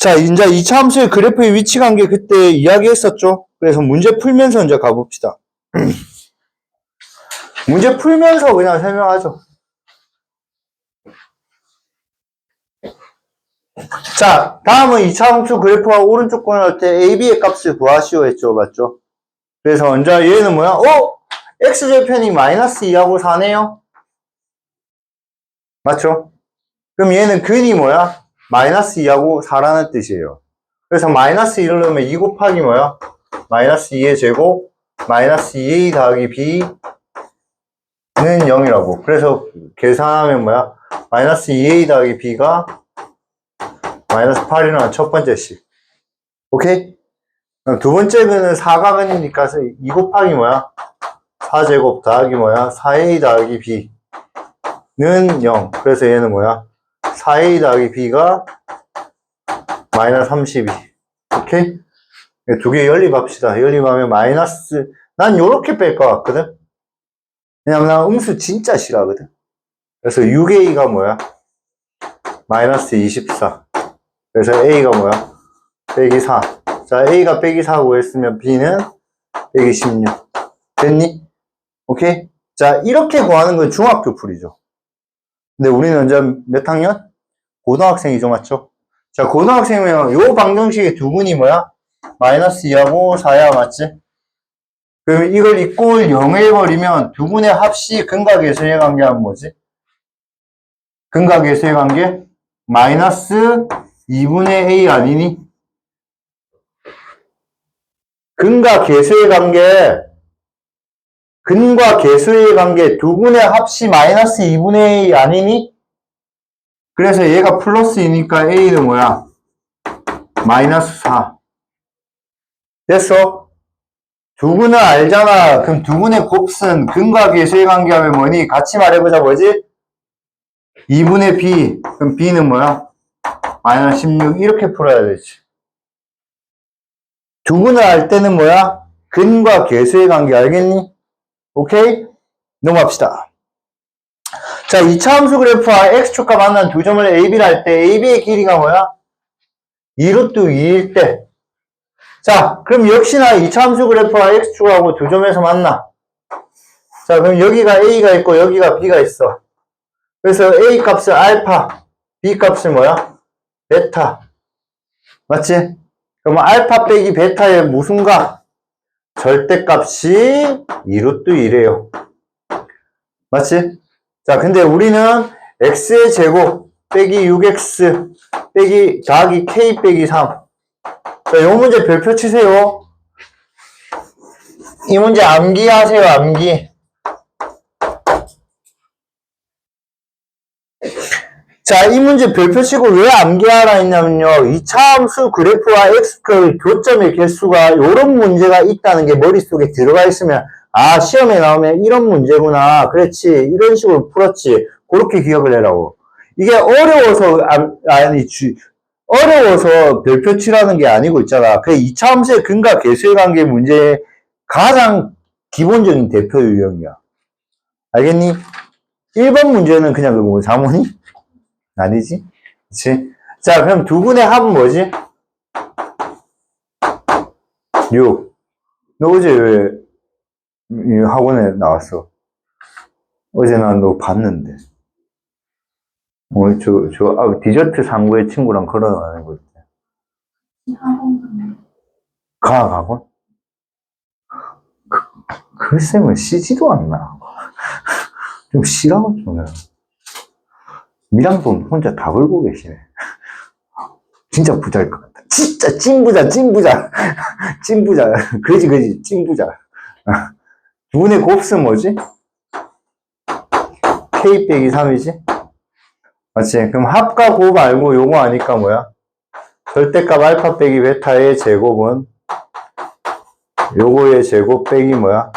자, 이제 이차 함수의 그래프의 위치 관계 그때 이야기했었죠? 그래서 문제 풀면서 이제 가봅시다. 문제 풀면서 그냥 설명하죠. 자, 다음은 이차 함수 그래프가 오른쪽 코너일 때 AB의 값을 구하시오 했죠, 맞죠? 그래서 이제 얘는 뭐야? x절편이 마이너스 2하고 4네요? 맞죠? 그럼 얘는 근이 뭐야? 마이너스 2하고 4라는 뜻이에요. 그래서 마이너스 2를 넣으면 2 곱하기 뭐야? 마이너스 2의 제곱, 마이너스 2a 더하기 b는 0이라고. 그래서 계산하면 뭐야? 마이너스 2a 더하기 b가 마이너스 8이라는 첫 번째 식. 오케이? 그럼 두 번째 근은 사각은이니까 2 곱하기 뭐야? 4제곱 더하기 뭐야? 4a 더하기 b는 0. 그래서 얘는 뭐야? 4a 더하기 b가 마이너스 32. 오케이? 두 개 연립합시다. 연립하면 마이너스, 난 요렇게 뺄 것 같거든? 왜냐면 난 음수 진짜 싫어하거든? 그래서 6a가 뭐야? 마이너스 24. 그래서 a가 뭐야? 빼기 4. 자, a가 빼기 4 구했으면 b는 빼기 16. 됐니? 오케이? 자, 이렇게 구하는 건 중학교 풀이죠. 근데 우리는 이제 몇 학년? 고등학생이죠, 맞죠? 자, 고등학생이면 요 방정식의 두 근이 뭐야? 마이너스 2하고 4야, 맞지? 그럼 이걸 이꼴 0을 해버리면 두 분의 합이 근과 계수의 관계하면 뭐지? 근과 계수의 관계? 마이너스 2분의 a 아니니? 근과 계수의 관계, 근과 계수의 관계 두 분의 합이 마이너스 2분의 a 아니니? 그래서 얘가 플러스이니까 a는 뭐야? 마이너스 4. 됐어? 두 분은 알잖아. 그럼 두 분의 곱은 근과 계수의 관계하면 뭐니? 같이 말해보자, 뭐지? 2분의 b. 그럼 b는 뭐야? 마이너스 16. 이렇게 풀어야 되지. 두 분을 알 때는 뭐야? 근과 계수의 관계 알겠니? 오케이? 넘어갑시다. 자, 2차 함수 그래프와 x축과 만난 두 점을 AB를 할 때 AB의 길이가 뭐야? 2루트 2일 때. 자, 그럼 역시나 2차 함수 그래프와 x축하고 두 점에서 만나. 자, 그럼 여기가 A가 있고 여기가 B가 있어. 그래서 A 값을 알파, B 값을 뭐야? 베타. 맞지? 그럼 알파 빼기 베타의 무슨 값? 절대값이 2루트 1이에요. 맞지? 자, 근데 우리는 x의 제곱 빼기 6x 빼기 더하기 k 빼기 3. 자, 요 문제 별표 치세요. 이 문제 암기하세요, 암기. 자, 이 문제 별표 치고 왜 암기하라 했냐면요. 2차 함수 그래프와 x축의 교점의 개수가 요런 문제가 있다는 게 머릿속에 들어가 있으면 아, 시험에 나오면 이런 문제구나. 그렇지. 이런 식으로 풀었지. 그렇게 기억을 해라고. 이게 어려워서 어려워서 별표 치라는 게 아니고 있잖아. 그 2차 함수의 근과 계수의 관계 문제의 가장 기본적인 대표 유형이야. 알겠니? 1번 문제는 그냥 뭐 자문이? 아니지? 그치? 자, 그럼 두 분의 합은 뭐지? 6. 너 어제 왜 학원에 나왔어? 어제 난 너 봤는데. 디저트 상구의 친구랑 걸어가는 거 있대. 학원? 그 쌤은 쉬지도 않나? 좀 쉬라고 좀 해. 미랑돈 혼자 다 걸고 계시네. 진짜 부자일 것 같아. 진짜 찐부자. 찐부자. 그지, 찐부자. 두 분의 곱은 뭐지? k 빼기 3이지? 맞지? 그럼 합과 곱 알고 요거 아니까 뭐야? 절대값 알파 빼기 베타의 제곱은 요거의 제곱 빼기 뭐야?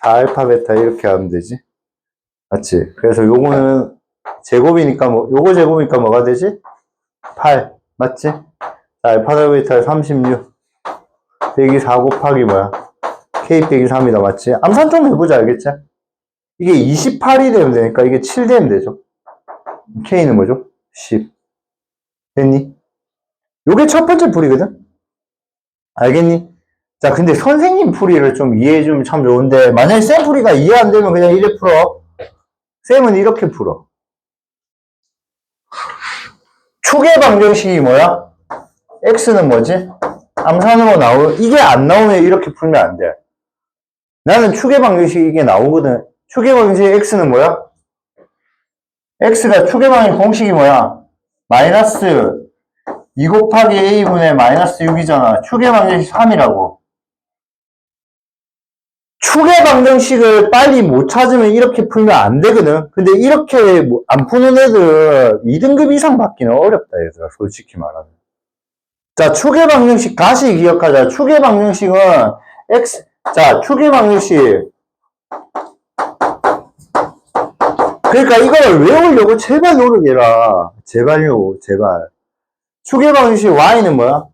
4알파 베타 이렇게 하면 되지? 맞지? 그래서 요거는 제곱이니까 요거 제곱이니까 뭐가 되지? 8. 맞지? 자, 알파 더하기 베타 36 빼기 4 곱하기 뭐야? k 빼기 3이다. 맞지? 암산 좀 해보자. 알겠지? 이게 28이 되면 되니까 이게 7 되면 되죠. k는 뭐죠? 10. 됐니? 요게 첫 번째 풀이거든? 알겠니? 자, 근데 선생님 풀이를 좀 이해해주면 참 좋은데, 만약에 쌤 풀이가 이해 안 되면 그냥 이래 풀어. 쌤은 이렇게 풀어. 축의 방정식이 뭐야? x는 뭐지? 암산으로 이게 안 나오면 이렇게 풀면 안 돼. 나는 축의 방정식이 이게 나오거든. 축의 방정식 x는 뭐야? x가 축의 방정식 공식이 뭐야? 마이너스 2 곱하기 a분의 마이너스 6이잖아. 축의 방정식 3이라고. 축의 방정식을 빨리 못 찾으면 이렇게 풀면 안 되거든. 근데 이렇게 안 푸는 애들 2등급 이상 받기는 어렵다, 얘들아. 솔직히 말하면. 자, 축의 방정식 다시 기억하자. 축의 방정식은 자, 축의 방정식. 그러니까 이걸 외우려고 제발 노력해라. 제발요, 제발. 축의 방정식 y는 뭐야?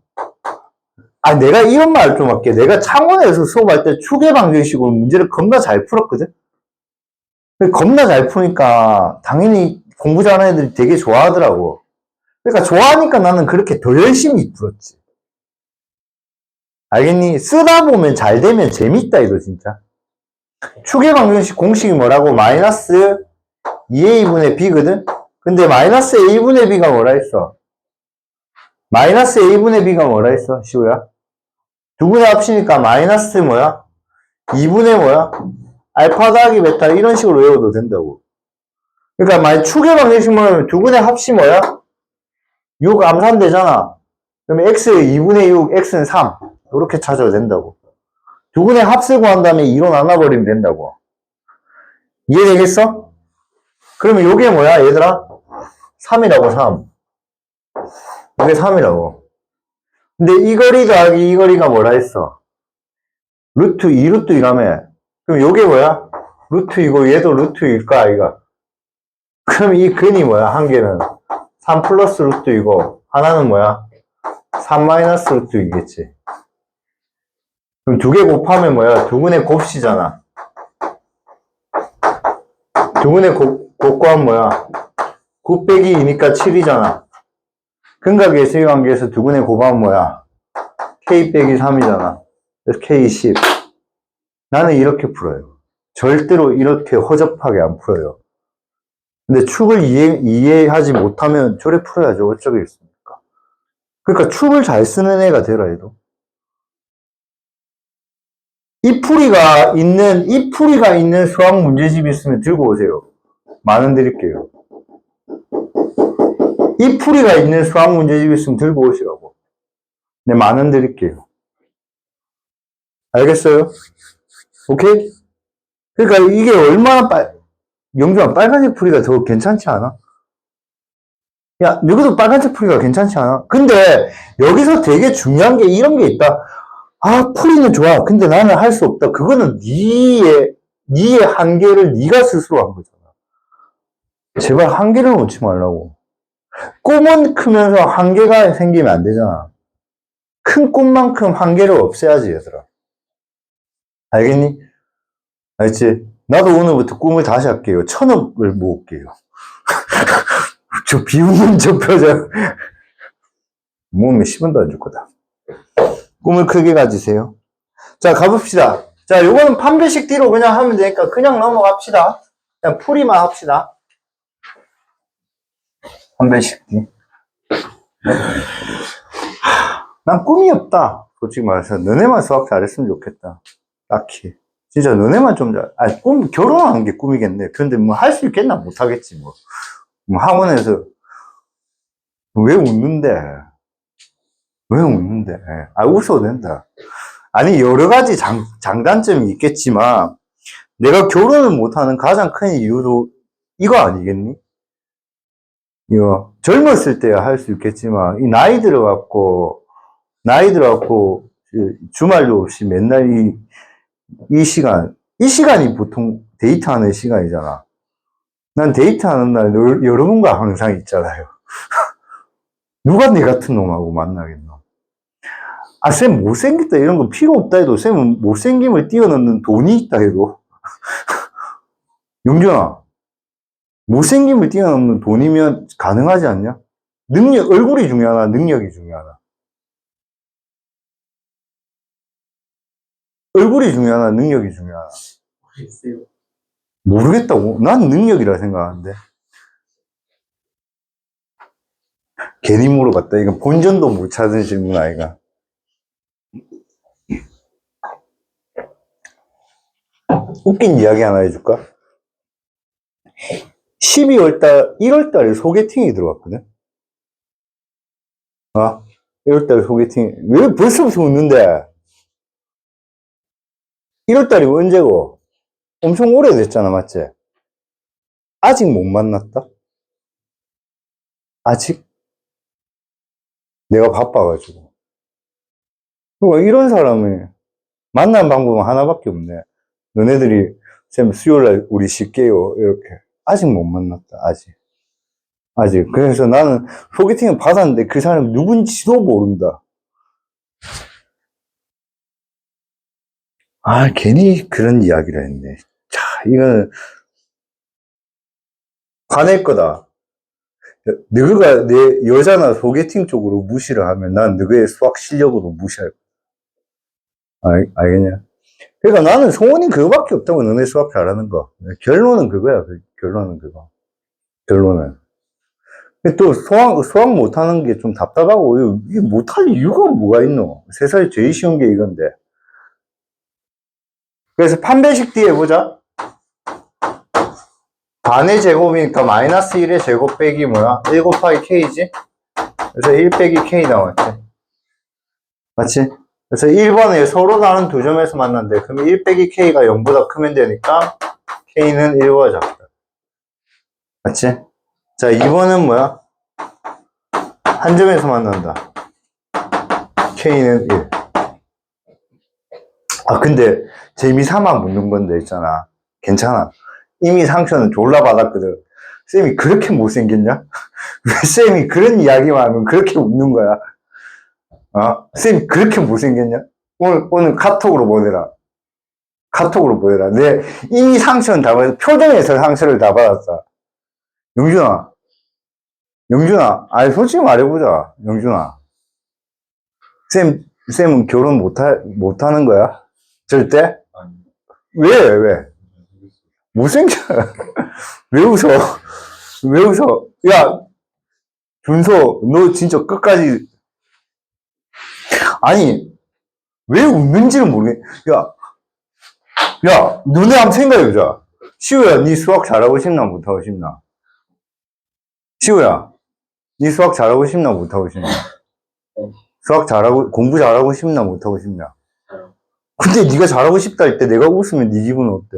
아, 내가 이런 말 좀 할게. 내가 창원에서 수업할 때 축의 방정식으로 문제를 겁나 잘 풀었거든? 겁나 잘 푸니까 당연히 공부 잘하는 애들이 되게 좋아하더라고. 그러니까 좋아하니까 나는 그렇게 더 열심히 풀었지. 알겠니? 쓰다 보면 잘 되면 재밌다, 이거 진짜. 축의 방정식 공식이 뭐라고? 마이너스 2a분의 b거든? 근데 마이너스 a분의 b가 뭐라 했어? 마이너스 a분의 b가 뭐라 했어? 시우야? 두 분의 합치니까 마이너스 뭐야? 2분의 뭐야? 알파 더하기 베타 이런 식으로 외워도 된다고. 그러니까 만약 축의 방정식 뭐냐면 두 분의 합이 뭐야? 6 암산되잖아. 그러면 x 2분의 6, x는 3 이렇게 찾아도 된다고. 두 분의 합을 구한 다음에 2로 나눠버리면 된다고. 이해되겠어? 그러면 요게 뭐야 얘들아? 3이라고 3. 이게 3이라고. 근데 이 거리 더하기 이 거리가 뭐라 했어? 루트 2 루트 2라며. 그럼 요게 뭐야? 루트 2고 얘도 루트 2일까 아이가? 그럼 이 근이 뭐야? 한 개는 3 플러스 루트 2고 하나는 뭐야? 3 마이너스 루트 2겠지. 그럼 두 개 곱하면 뭐야? 두 분의 곱시잖아. 두 분의 곱곱하면 뭐야? 9 빼기 2니까 7이잖아. 근각 예수의 관계에서 두 분의 곱하면 뭐야? k 빼기 3이잖아. 그래서 k 10. 나는 이렇게 풀어요. 절대로 이렇게 허접하게 안 풀어요. 근데 축을 이해하지 못하면 저래 풀어야죠. 어쩌겠습니까? 그러니까 축을 잘 쓰는 애가 되라 해도. 이 풀이가 있는 수학 문제집이 있으면 들고 오세요. 만원 드릴게요. 이 풀이가 있는 수학 문제집이 있으면 들고 오시라고. 네, 만원 드릴게요. 알겠어요? 오케이? 그러니까 이게 얼마나 영준아, 빨간색 풀이가 더 괜찮지 않아? 야, 누구도 빨간색 풀이가 괜찮지 않아? 근데 여기서 되게 중요한 게 이런 게 있다. 아, 풀이는 좋아. 근데 나는 할 수 없다. 그거는 니의 한계를 니가 스스로 한 거잖아. 제발 한계를 놓지 말라고. 꿈은 크면서 한계가 생기면 안 되잖아. 큰 꿈만큼 한계를 없애야지, 얘들아. 알겠니? 알지? 나도 오늘부터 꿈을 다시 할게요. 1000억을 모을게요. 저 비웃는 저 표정. 모으면 10원도 안 줄 거다. 꿈을 크게 가지세요. 자, 가봅시다. 자, 요거는 판별식 D로 그냥 하면 되니까 그냥 넘어갑시다. 그냥 풀이만 합시다. 판별식 D. 난 꿈이 없다. 솔직히 말해서. 너네만 수학 잘했으면 좋겠다. 딱히. 진짜 너네만 좀 결혼하는 게 꿈이겠네. 그런데 뭐 할 수 있겠나? 못하겠지, 뭐. 학원에서. 왜 웃는데? 왜 웃는데? 아, 웃어도 된다. 아니, 여러 가지 장단점이 있겠지만, 내가 결혼을 못하는 가장 큰 이유도 이거 아니겠니? 이거, 젊었을 때야 할 수 있겠지만, 나이 들어갖고, 주말도 없이 맨날 이 시간이 보통 데이트하는 시간이잖아. 난 데이트하는 날 여러분과 항상 있잖아요. 누가 내 같은 놈하고 만나겠노? 아, 쌤 못생겼다 이런 거 필요 없다 해도 쌤은 못생김을 뛰어넘는 돈이 있다 해도 용준아, 못생김을 뛰어넘는 돈이면 가능하지 않냐? 얼굴이 중요하나, 능력이 중요하나? 얼굴이 중요하나, 능력이 중요하나? 모르겠어요. 모르겠다고? 난 능력이라 생각하는데. 괜히 물어봤다. 이건 본전도 못 찾은 질문 아이가. 웃긴 이야기 하나 해줄까? 12월달, 1월달에 소개팅이 들어왔거든? 1월달에 소개팅. 왜 벌써부터 웃는데? 1월달이 언제고? 엄청 오래됐잖아, 맞지? 아직 못 만났다? 아직? 내가 바빠가지고. 그러니까 이런 사람을 만난 방법은 하나밖에 없네. 너네들이, 쌤, 수요일날 우리 쉴게요. 이렇게. 아직 못 만났다, 아직. 아직. 그래서 나는 소개팅을 받았는데 그 사람이 누군지도 모른다. 괜히 그런 이야기를 했네. 자, 이거는 화낼 거다. 너가 내 여자나 소개팅 쪽으로 무시를 하면 난 너의 수학 실력으로 무시할 거야. 알겠냐? 그러니까 나는 소원이 그거밖에 없다고, 너네 수학 잘하는 거. 결론은 그거야, 결론은 그거. 결론은. 또 수학 못하는 게 좀 답답하고, 이게 못할 이유가 뭐가 있노? 세상에 제일 쉬운 게 이건데. 그래서 판별식 뒤에 보자. 반의 제곱이니까 마이너스 1의 제곱 빼기 뭐야? 1 곱하기 k지? 그래서 1 빼기 k 나왔지. 맞지? 그래서 1번에 서로 다른 두 점에서 만난대. 그럼 1 빼기 k가 0보다 크면 되니까 k는 1보다 작다. 맞지? 자, 2번은 뭐야? 한 점에서 만난다. k는 1. 근데 재미삼아 묻는 건데 있잖아. 괜찮아. 이미 상처는 졸라 받았거든. 쌤이 그렇게 못생겼냐? 왜 쌤이 그런 이야기만 하면 그렇게 웃는 거야? 쌤이 그렇게 못생겼냐? 오늘 카톡으로 보내라. 카톡으로 보내라. 내 이미 상처는 다 받았어. 표정에서 상처를 다 받았어. 영준아, 아니, 솔직히 말해보자. 영준아. 쌤은 결혼 못하는 거야? 절대? 왜? 못생겨. 왜 웃어? 왜 웃어? 야, 준서, 너 진짜 끝까지. 아니, 왜 웃는지는 모르겠. 너네 한번 생각해보자. 시우야, 네 수학 잘하고 싶나, 못하고 싶나? 시우야, 네 수학 잘하고 싶나, 못하고 싶나? 공부 잘하고 싶나, 못하고 싶나? 근데 네가 잘하고 싶다 할 때 내가 웃으면 네 기분은 어때?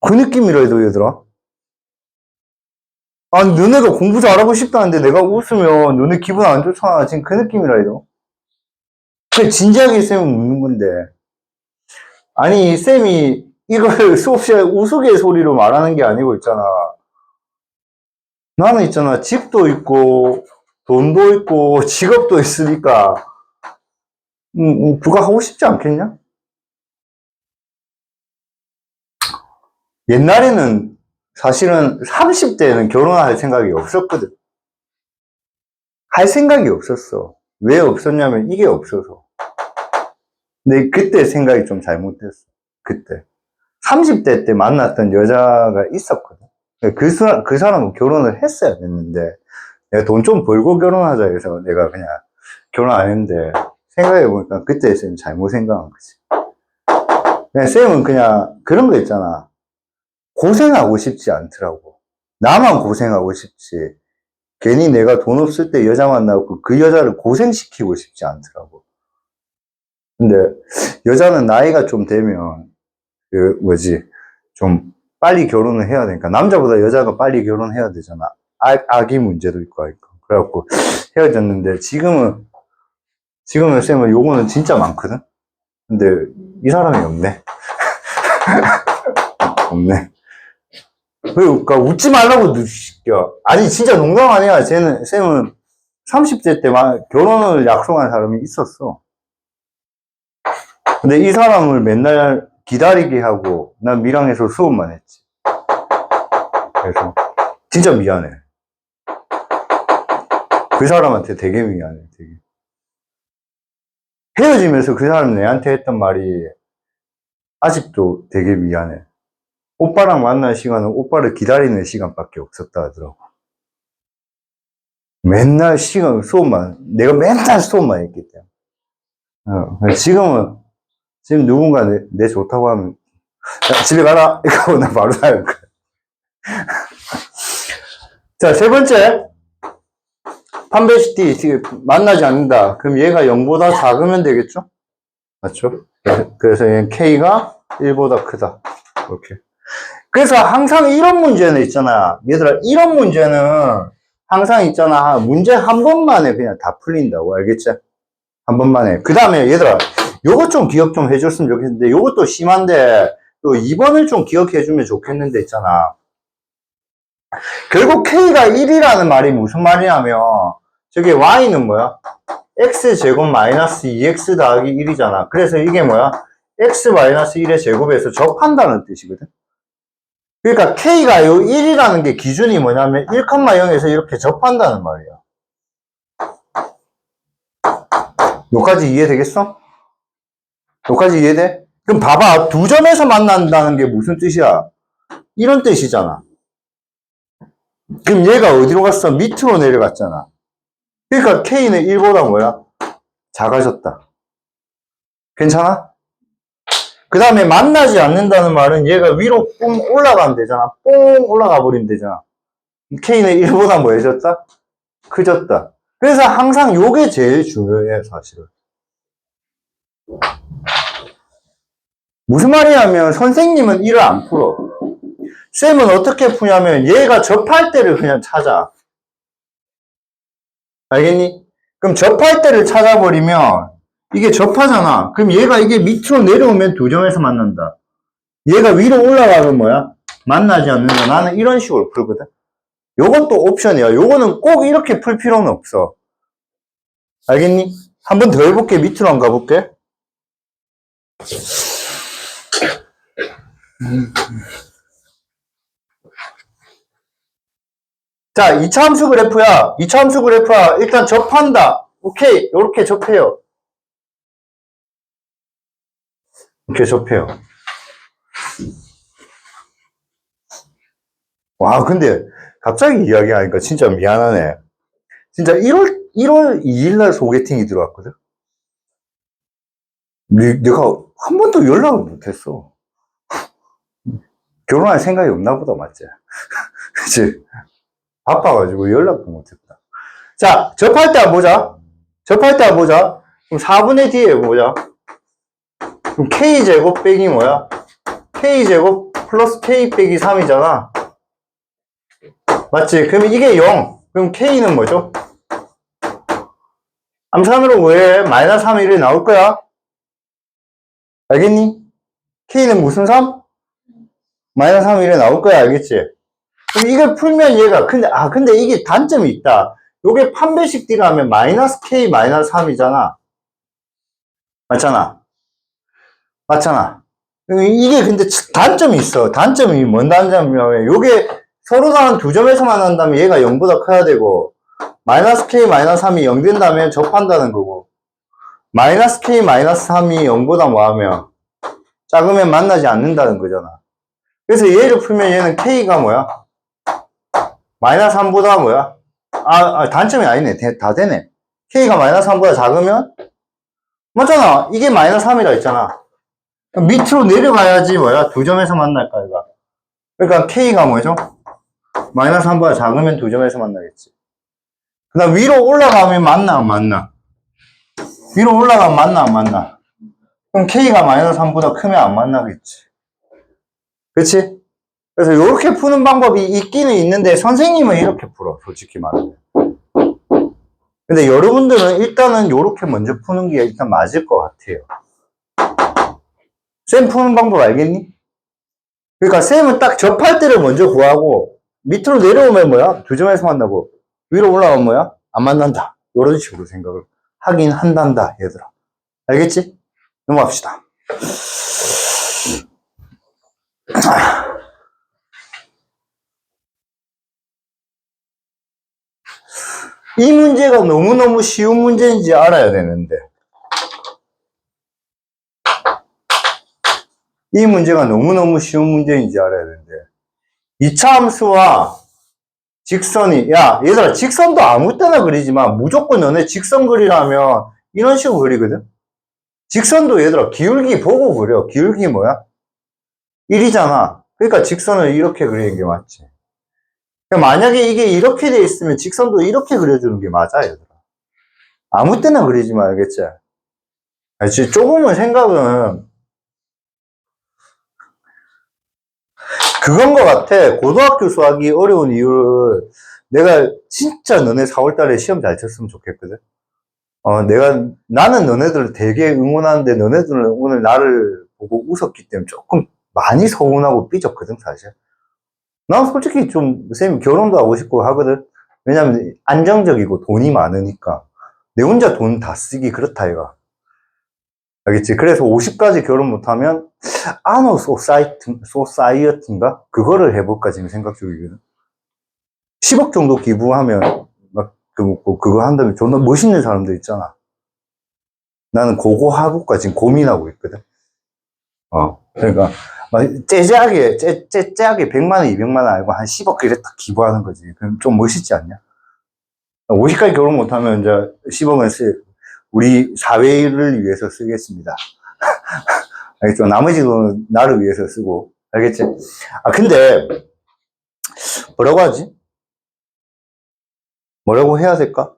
그 느낌이라도, 얘들아. 너네가 공부 잘하고 싶다는데 내가 웃으면 너네 기분 안 좋잖아. 지금 그 느낌이라 해도. 그 진지하게 쌤은 웃는 건데. 아니, 쌤이 이걸 수업 시간에 우스갯소리로 말하는 게 아니고 있잖아. 나는 있잖아. 집도 있고, 돈도 있고, 직업도 있으니까, 부가 하고 싶지 않겠냐? 옛날에는 사실은 30대에는 결혼할 생각이 없었거든. 할 생각이 없었어. 왜 없었냐면 이게 없어서. 근데 그때 생각이 좀 잘못됐어. 그때. 30대 때 만났던 여자가 있었거든. 그 사람은 결혼을 했어야 됐는데, 내가 돈 좀 벌고 결혼하자 해서 내가 그냥 결혼 안 했는데, 생각해보니까 그때 쌤 잘못 생각한 거지. 그냥 쌤은 그냥 그런 거 있잖아. 고생하고 싶지 않더라고. 나만 고생하고 싶지. 괜히 내가 돈 없을 때 여자 만나고 그 여자를 고생시키고 싶지 않더라고. 근데 여자는 나이가 좀 되면 좀 빨리 결혼을 해야 되니까 남자보다 여자가 빨리 결혼해야 되잖아. 아기 문제도 있고 하니까. 그래갖고 헤어졌는데 지금은 쌤은 요거는 진짜 많거든. 근데 이 사람이 없네. 없네. 그러니까 웃지 말라고 누시켜. 아니 진짜 농담 아니야. 쌤은 30대 때 결혼을 약속한 사람이 있었어. 근데 이 사람을 맨날 기다리게 하고 난 밀양에서 수업만 했지. 그래서 진짜 미안해. 그 사람한테 되게 미안해, 되게. 헤어지면서 그 사람 내한테 했던 말이 아직도 되게 미안해. 오빠랑 만난 시간은 오빠를 기다리는 시간밖에 없었다 하더라고. 맨날 시간, 수업만, 내가 맨날 수업만 했기 때문에. 지금 누군가 내 좋다고 하면, 야, 집에 가라! 이거 나 바로 나갈 거야. 자, 세 번째. 판별식 만나지 않는다. 그럼 얘가 0보다 작으면 되겠죠? 맞죠? 그래서 얘는 K가 1보다 크다. 이렇게. 그래서 항상 이런 문제는 있잖아. 얘들아, 이런 문제는 항상 있잖아. 문제 한 번만에 그냥 다 풀린다고. 알겠지? 한 번만에. 그 다음에 얘들아, 요것 좀 기억 좀 해줬으면 좋겠는데, 요것도 심한데, 또 2번을 좀 기억해주면 좋겠는데 있잖아. 결국 K가 1이라는 말이 무슨 말이냐면, 저게 Y는 뭐야? X제곱 마이너스 2X 더하기 1이잖아. 그래서 이게 뭐야? X 마이너스 1의 제곱에서 접한다는 뜻이거든. 그러니까 K가 요 1이라는 게 기준이 뭐냐면 1,0에서 이렇게 접한다는 말이야. 여기까지 이해되겠어? 여기까지 이해돼? 그럼 봐봐. 두 점에서 만난다는 게 무슨 뜻이야? 이런 뜻이잖아. 그럼 얘가 어디로 갔어? 밑으로 내려갔잖아. 그러니까 K는 1보다 뭐야? 작아졌다. 괜찮아? 그 다음에 만나지 않는다는 말은 얘가 위로 뿡 올라가면 되잖아. 뽕 올라가 버리면 되잖아. K는 1보다 뭐 해졌다? 커졌다. 그래서 항상 요게 제일 중요해, 사실은. 무슨 말이냐면 선생님은 1을 안 풀어. 쌤은 어떻게 푸냐면 얘가 접할 때를 그냥 찾아. 알겠니? 그럼 접할 때를 찾아버리면 이게 접하잖아. 그럼 얘가 이게 밑으로 내려오면 두 점에서 만난다. 얘가 위로 올라가면 뭐야? 만나지 않는다. 나는 이런 식으로 풀거든. 요것도 옵션이야. 요거는 꼭 이렇게 풀 필요는 없어. 알겠니? 한 번 더 해볼게. 밑으로 안 가볼게. 자, 2차 함수 그래프야. 2차 함수 그래프야. 일단 접한다. 오케이. 요렇게 접해요. 이렇게 접해요. 와, 근데 갑자기 이야기하니까 진짜 미안하네. 진짜 1월 2일 날 소개팅이 들어왔거든? 내가 한 번도 연락을 못했어. 결혼할 생각이 없나 보다, 맞지? 그치? 바빠가지고 연락도 못했다. 자, 접할 때 한번 보자. 접할 때 한번 보자. 그럼 4분의 D에 보자. 그럼 K제곱 빼기 뭐야? K제곱 플러스 K 빼기 3이잖아. 맞지? 그러면 이게 0. 그럼 K는 뭐죠? 암산으로 왜 마이너스 3, 1이 나올 거야? 알겠니? K는 무슨 3? 마이너스 3, 1이 나올 거야. 알겠지? 그럼 이걸 풀면 얘가, 근데 이게 단점이 있다. 요게 판별식 D라면 마이너스 K 마이너스 3이잖아. 맞잖아. 맞잖아. 이게 근데 단점이 있어. 단점이 뭔 단점이냐면 요게 서로 다른 두 점에서 만난다면 얘가 0보다 커야 되고 마이너스 K 마이너스 3이 0 된다면 접한다는 거고 마이너스 K 마이너스 3이 0보다 뭐하면 작으면 만나지 않는다는 거잖아. 그래서 얘를 풀면 얘는 K가 뭐야? 마이너스 3보다 뭐야? 단점이 아니네. 다 되네. K가 마이너스 3보다 작으면 맞잖아. 이게 마이너스 3이라 했잖아. 밑으로 내려가야지 뭐야? 두 점에서 만날까, 이거. 그러니까 K가 뭐죠? 마이너스 3보다 작으면 두 점에서 만나겠지. 그 다음 위로 올라가면 만나, 안 만나? 위로 올라가면 만나, 안 만나? 그럼 K가 마이너스 3보다 크면 안 만나겠지. 그치? 그래서 이렇게 푸는 방법이 있기는 있는데 선생님은 이렇게 풀어, 솔직히 말하면. 근데 여러분들은 일단은 이렇게 먼저 푸는 게 일단 맞을 것 같아요. 쌤 푸는 방법 알겠니? 그러니까 쌤은 딱 접할 때를 먼저 구하고 밑으로 내려오면 뭐야? 두 점에서 만나고 위로 올라가면 뭐야? 안 만난다. 이런 식으로 생각을 하긴 한단다, 얘들아. 알겠지? 넘어갑시다. 이 문제가 너무너무 쉬운 문제인지 알아야 되는데, 이 문제가 너무너무 쉬운 문제인지 알아야 되는데, 이차함수와 직선이, 야, 얘들아, 직선도 아무 때나 그리지만 무조건 너네 직선 그리라면 이런 식으로 그리거든? 직선도 얘들아, 기울기 보고 그려. 기울기 뭐야? 1이잖아. 그러니까 직선을 이렇게 그리는 게 맞지. 그러니까 만약에 이게 이렇게 돼 있으면 직선도 이렇게 그려주는 게 맞아, 얘들아. 아무 때나 그리지 마, 알겠지? 알지? 조금은 생각은 그건 것 같아. 고등학교 수학이 어려운 이유를 내가 진짜 너네 4월달에 시험 잘 쳤으면 좋겠거든. 나는 너네들을 되게 응원하는데 너네들은 오늘 나를 보고 웃었기 때문에 조금 많이 서운하고 삐졌거든, 사실. 난 솔직히 좀, 쌤 결혼도 하고 싶고 하거든. 왜냐면 안정적이고 돈이 많으니까. 내 혼자 돈 다 쓰기 그렇다, 이거. 알겠지? 그래서 50까지 결혼 못하면, 아노 소사이어티인가? 그거를 해볼까 지금 생각 중이거든. 10억 정도 기부하면, 그거 한다면 존나 멋있는 사람들 있잖아. 나는 그거 하고까 지금 고민하고 있거든. 그러니까, 째째하게 100만 원, 200만 원 알고 한 10억 이래 딱 기부하는 거지. 그럼 좀 멋있지 않냐? 50까지 결혼 못하면 이제 10억은 우리 사회를 위해서 쓰겠습니다. 알겠죠? 나머지 돈은 나를 위해서 쓰고. 알겠지? 근데, 뭐라고 하지? 뭐라고 해야 될까?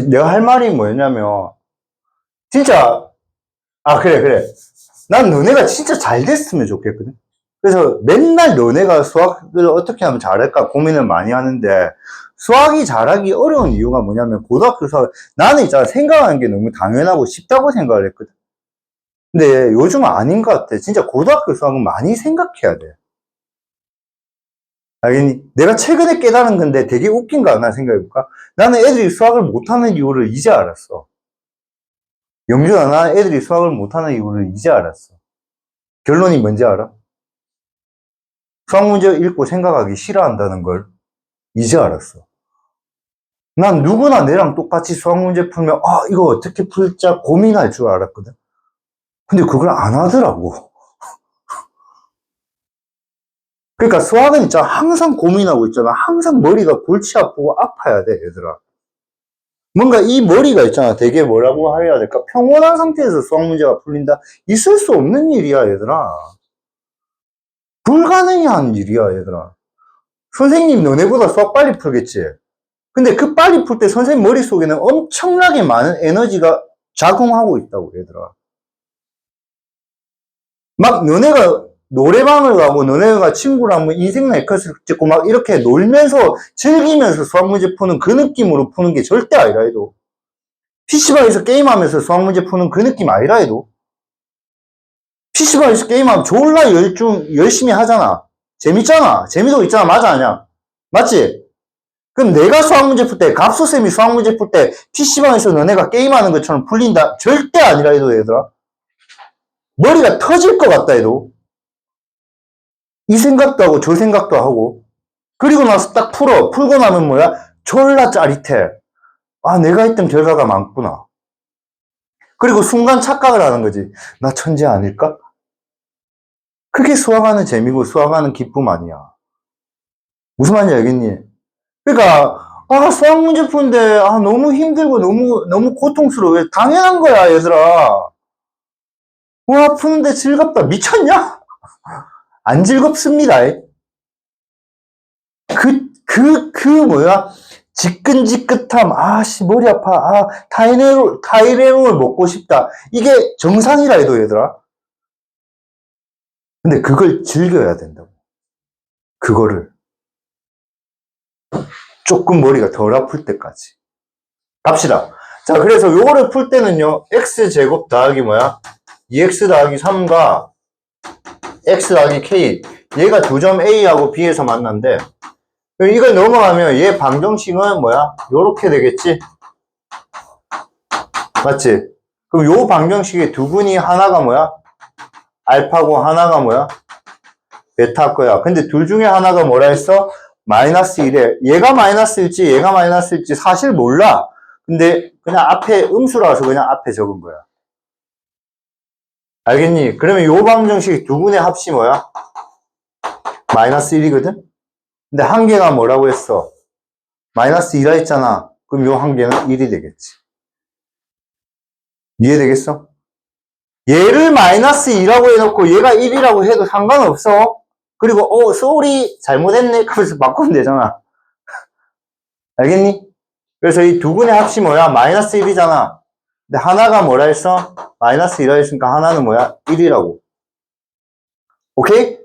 내가 할 말이 뭐였냐면, 진짜, 그래. 난 너네가 진짜 잘 됐으면 좋겠거든? 그래서 맨날 너네가 수학을 어떻게 하면 잘할까 고민을 많이 하는데, 수학이 잘하기 어려운 이유가 뭐냐면, 고등학교 수학, 나는 있잖아, 생각하는 게 너무 당연하고 쉽다고 생각을 했거든. 근데 요즘은 아닌 것 같아. 진짜 고등학교 수학은 많이 생각해야 돼. 알겠니? 내가 최근에 깨달은 건데 되게 웃긴 거 하나 생각해볼까? 나는 애들이 수학을 못하는 이유를 이제 알았어. 영준아, 나는 애들이 수학을 못하는 이유를 이제 알았어. 결론이 뭔지 알아? 수학 문제 읽고 생각하기 싫어한다는 걸 이제 알았어. 난 누구나 내랑 똑같이 수학 문제 풀면, 이거 어떻게 풀자 고민할 줄 알았거든. 근데 그걸 안 하더라고. 그러니까 수학은 있잖아. 항상 고민하고 있잖아. 항상 머리가 골치 아프고 아파야 돼, 얘들아. 뭔가 이 머리가 있잖아. 되게 뭐라고 해야 될까? 평온한 상태에서 수학 문제가 풀린다? 있을 수 없는 일이야, 얘들아. 불가능한 일이야, 얘들아. 선생님 너네보다 수학 빨리 풀겠지? 근데 그 빨리 풀 때 선생님 머릿속에는 엄청나게 많은 에너지가 작용하고 있다고, 얘들아. 막 너네가 노래방을 가고 너네가 친구랑 뭐 인생 네컷을 찍고 막 이렇게 놀면서 즐기면서 수학 문제 푸는 그 느낌으로 푸는 게 절대 아니라 해도. PC방에서 게임하면서 수학 문제 푸는 그 느낌 아니라 해도. PC방에서 게임하면 졸라 열심히 하잖아. 재밌잖아. 재미도 있잖아. 맞아, 아니야? 맞지? 그럼 내가 수학 문제 풀 때, 갑수쌤이 수학 문제 풀 때, PC방에서 너네가 게임하는 것처럼 풀린다? 절대 아니라 해도, 얘들아. 머리가 터질 것 같다 해도. 이 생각도 하고, 저 생각도 하고. 그리고 나서 딱 풀어. 풀고 나면 뭐야? 졸라 짜릿해. 내가 했던 결과가 많구나. 그리고 순간 착각을 하는 거지. 나 천재 아닐까? 그게 수학하는 재미고 수학하는 기쁨 아니야. 무슨 말인지 알겠니? 그러니까 수학 문제 푸는데 너무 힘들고 너무 고통스러워. 당연한 거야, 얘들아. 와, 푸는데 즐겁다. 미쳤냐? 안 즐겁습니다. 뭐야? 지끈지긋함. 머리 아파. 타이레놀 먹고 싶다. 이게 정상이라 해도, 얘들아. 근데 그걸 즐겨야 된다고. 그거를. 조금 머리가 덜 아플 때까지. 갑시다. 자, 그래서 요거를 풀 때는요, x제곱 더하기 뭐야? 2x 더하기 3과 x 더하기 k. 얘가 두 점 A하고 B에서 만난대. 이걸 넘어가면 얘 방정식은 뭐야? 요렇게 되겠지? 맞지? 그럼 요 방정식의 두 분이 하나가 뭐야? 알파고 하나가 뭐야? 베타 거야. 근데 둘 중에 하나가 뭐라 했어? 마이너스 1에 얘가 마이너스일지 얘가 마이너스일지 사실 몰라. 근데 그냥 앞에 음수라서 그냥 앞에 적은 거야. 알겠니? 그러면 요 방정식 두 분의 합이 뭐야? 마이너스 1이거든? 근데 한 개가 뭐라고 했어? 마이너스 2라 했잖아. 그럼 요 한 개는 1이 되겠지. 이해되겠어? 얘를 마이너스 2라고 해놓고 얘가 1이라고 해도 상관없어. 그리고 쏘리 잘못했네 하면서 바꾸면 되잖아. 알겠니? 그래서 이 두 분의 합이 뭐야? 마이너스 1이잖아. 근데 하나가 뭐라 했어? 마이너스 2라 했으니까 하나는 뭐야? 1이라고. 오케이?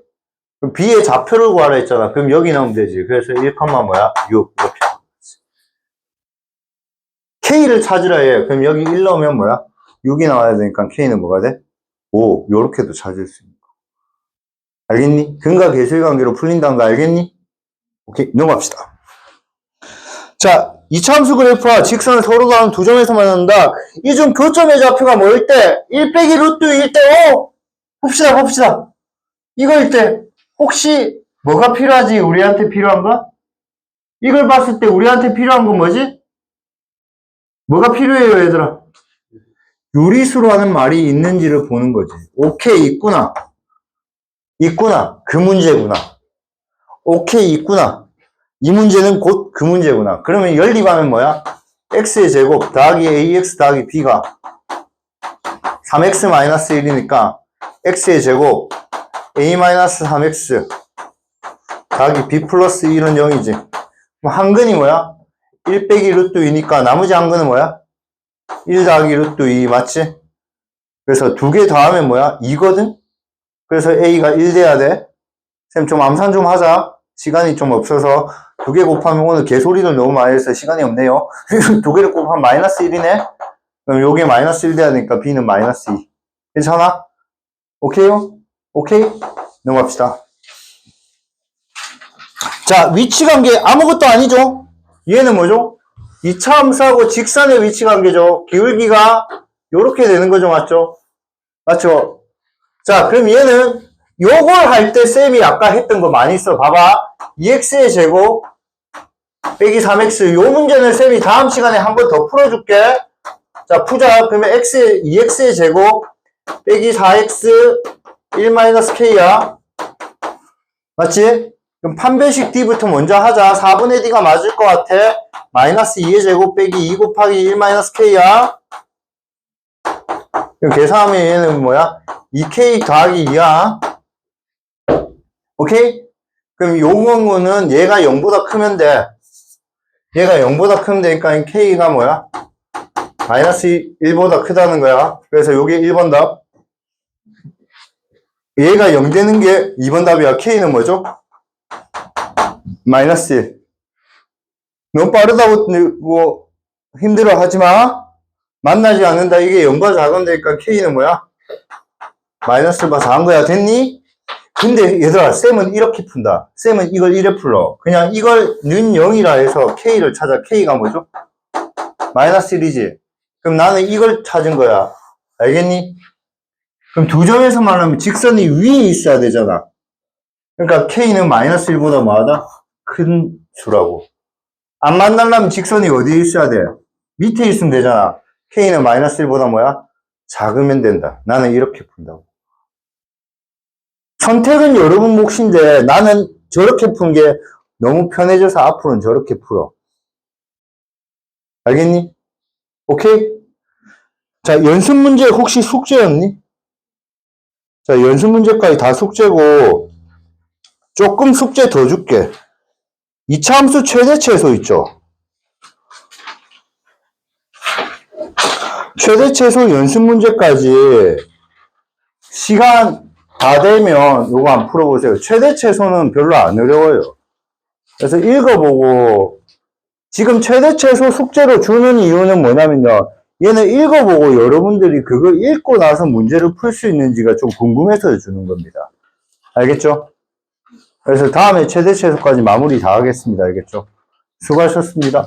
그럼 B의 좌표를 구하라 했잖아. 그럼 여기 넣으면 되지. 그래서 1, 뭐야? 6 이렇게. K를 찾으라 해. 그럼 여기 1 넣으면 뭐야? 6이 나와야 되니까 K는 뭐가 돼? 5. 요렇게도 찾을 수 있는 거. 알겠니? 근과 계수의 관계로 풀린다는 거 알겠니? 오케이. 넘어갑시다. 자, 이차함수 그래프와 직선을 서로 다른 두 점에서 만난다. 이 중 교점의 좌표가 뭐일 때? 1 빼기 루트 1 때, 봅시다. 이거일 때, 혹시 뭐가 필요하지? 우리한테 필요한가? 이걸 봤을 때 우리한테 필요한 건 뭐지? 뭐가 필요해요, 얘들아? 유리수로 하는 말이 있는지를 보는 거지. 오케이, 있구나. 그 문제구나. 오케이, 있구나. 이 문제는 곧 그 문제구나. 그러면 연립하면 뭐야? x의 제곱 더하기 ax 더하기 b가 3x-1이니까 x의 제곱 a-3x 더하기 b 플러스 1은 0이지. 그럼 한 근이 뭐야? 1 빼기 루트 2니까 나머지 한 근은 뭐야? 1 더하기 루트 2 맞지? 그래서 두 개 더하면 뭐야? 2거든? 그래서 a가 1 돼야 돼. 쌤 좀 암산 좀 하자. 시간이 좀 없어서 두 개 곱하면 오늘 개소리를 너무 많이 해서 시간이 없네요. 두 개를 곱하면 마이너스 1이네? 그럼 요게 마이너스 1 돼야 되니까 b는 마이너스 2. 괜찮아? 오케이요? 오케이? 넘어갑시다. 자, 위치관계 아무것도 아니죠? 얘는 뭐죠? 이차함수하고 직선의 위치관계죠. 기울기가 요렇게 되는 거죠. 맞죠? 맞죠? 자, 그럼 얘는 요걸 할 때 쌤이 아까 했던 거 많이 써. 봐봐. 2x의 제곱 빼기 3x. 요 문제는 쌤이 다음 시간에 한 번 더 풀어줄게. 자, 푸자. 그러면 2x의 제곱 빼기 4x 1-k야. 맞지? 그럼 판별식 D부터 먼저 하자. 4분의 D가 맞을 것 같아. 마이너스 2의 제곱 빼기 2 곱하기 1-k야. 그럼 계산하면 얘는 뭐야? 2k 더하기 2야. 오케이? 그럼 요 경우는 얘가 0보다 크면 돼. 얘가 0보다 크면 되니까 k가 뭐야? 마이너스 1보다 크다는 거야. 그래서 요게 1번 답. 얘가 0 되는 게 2번 답이야. k는 뭐죠? 마이너스 1. 너무 빠르다고 뭐 힘들어 하지 마. 만나지 않는다. 이게 0보다 작으면 되니까 k는 뭐야? 마이너스 1보다 작은 거야. 됐니? 근데 얘들아, 쌤은 이렇게 푼다. 쌤은 이걸 이래 풀어. 그냥 이걸 는 0이라 해서 k를 찾아. k가 뭐죠? 마이너스 1이지. 그럼 나는 이걸 찾은 거야. 알겠니? 그럼 두 점에서 말하면 직선이 위에 있어야 되잖아. 그러니까 k는 마이너스 1보다 뭐하다? 큰 수라고. 안 만나려면 직선이 어디에 있어야 돼? 밑에 있으면 되잖아. k는 마이너스 1보다 뭐야? 작으면 된다. 나는 이렇게 푼다고. 선택은 여러분 몫인데 나는 저렇게 푼 게 너무 편해져서 앞으로는 저렇게 풀어. 알겠니? 오케이? 자, 연습 문제 혹시 숙제였니? 자, 연습 문제까지 다 숙제고 조금 숙제 더 줄게. 이차함수 최대 최소 있죠? 최대 최소 연습 문제까지 시간 다 되면 요거 한번 풀어보세요. 최대 최소는 별로 안 어려워요. 그래서 읽어보고 지금 최대 최소 숙제로 주는 이유는 뭐냐면요. 얘는 읽어보고 여러분들이 그거 읽고 나서 문제를 풀 수 있는지가 좀 궁금해서 주는 겁니다. 알겠죠? 그래서 다음에 최대 최소까지 마무리 다 하겠습니다. 알겠죠? 수고하셨습니다.